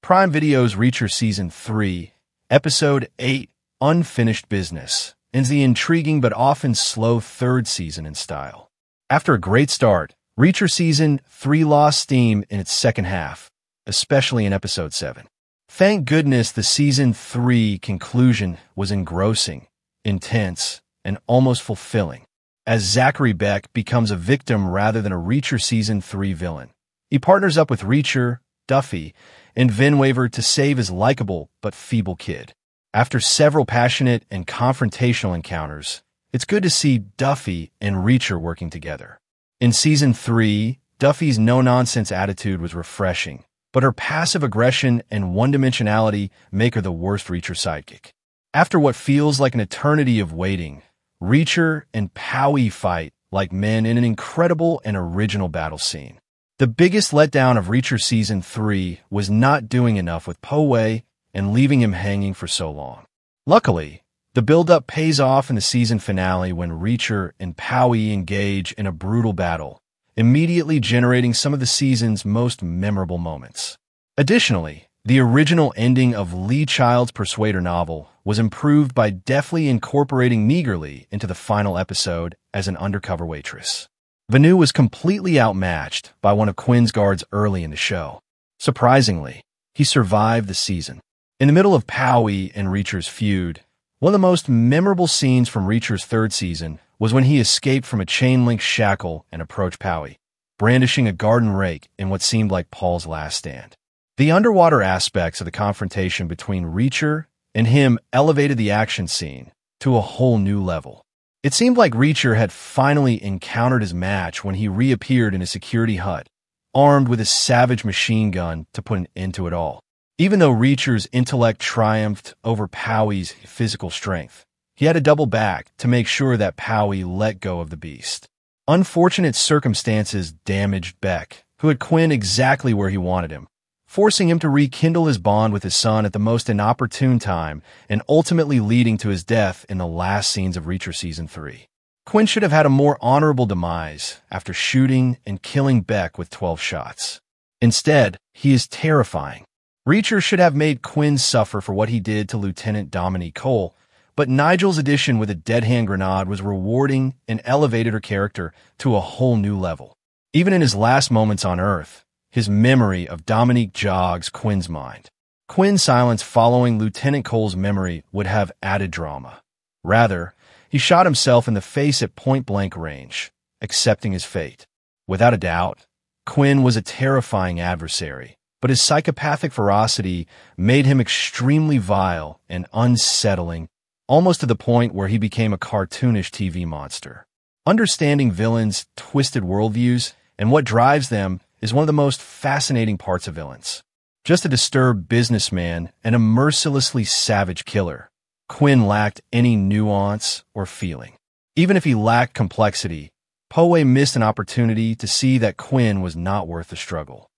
Prime Video's Reacher Season 3, Episode 8, Unfinished Business, ends the intriguing but often slow third season in style. After a great start, Reacher Season 3 lost steam in its second half, especially in Episode 7. Thank goodness the Season 3 conclusion was engrossing, intense, and almost fulfilling, as Zachary Beck becomes a victim rather than a Reacher Season 3 villain. He partners up with Reacher, Duffy, and Vinwaver to save his likable but feeble kid. After several passionate and confrontational encounters, it's good to see Duffy and Reacher working together. In Season 3, Duffy's no-nonsense attitude was refreshing, but her passive aggression and one-dimensionality make her the worst Reacher sidekick. After what feels like an eternity of waiting, Reacher and Powie fight like men in an incredible and original battle scene. The biggest letdown of Reacher Season 3 was not doing enough with Poway and leaving him hanging for so long. Luckily, the build-up pays off in the season finale when Reacher and Powie engage in a brutal battle, immediately generating some of the season's most memorable moments. Additionally, the original ending of Lee Child's Persuader novel was improved by deftly incorporating Meagerly into the final episode as an undercover waitress. Vanu was completely outmatched by one of Quinn's guards early in the show. Surprisingly, he survived the season. In the middle of Powie and Reacher's feud, one of the most memorable scenes from Reacher's third season was when he escaped from a chain-link shackle and approached Powie, brandishing a garden rake in what seemed like Paul's last stand. The underwater aspects of the confrontation between Reacher and him elevated the action scene to a whole new level. It seemed like Reacher had finally encountered his match when he reappeared in a security hut, armed with a savage machine gun to put an end to it all. Even though Reacher's intellect triumphed over Powie's physical strength, he had to double back to make sure that Powie let go of the beast. Unfortunate circumstances damaged Beck, who had Quinn exactly where he wanted him, forcing him to rekindle his bond with his son at the most inopportune time and ultimately leading to his death in the last scenes of Reacher Season 3. Quinn should have had a more honorable demise after shooting and killing Beck with 12 shots. Instead, he is terrifying. Reacher should have made Quinn suffer for what he did to Lieutenant Dominique Cole, but Nigel's addition with a dead-hand grenade was rewarding and elevated her character to a whole new level. Even in his last moments on Earth, his memory of Dominique jogs Quinn's mind. Quinn's silence following Lieutenant Cole's memory would have added drama. Rather, he shot himself in the face at point-blank range, accepting his fate. Without a doubt, Quinn was a terrifying adversary, but his psychopathic ferocity made him extremely vile and unsettling, almost to the point where he became a cartoonish TV monster. Understanding villains' twisted worldviews and what drives them is one of the most fascinating parts of villains. Just a disturbed businessman and a mercilessly savage killer, Quinn lacked any nuance or feeling. Even if he lacked complexity, Poway missed an opportunity to see that Quinn was not worth the struggle.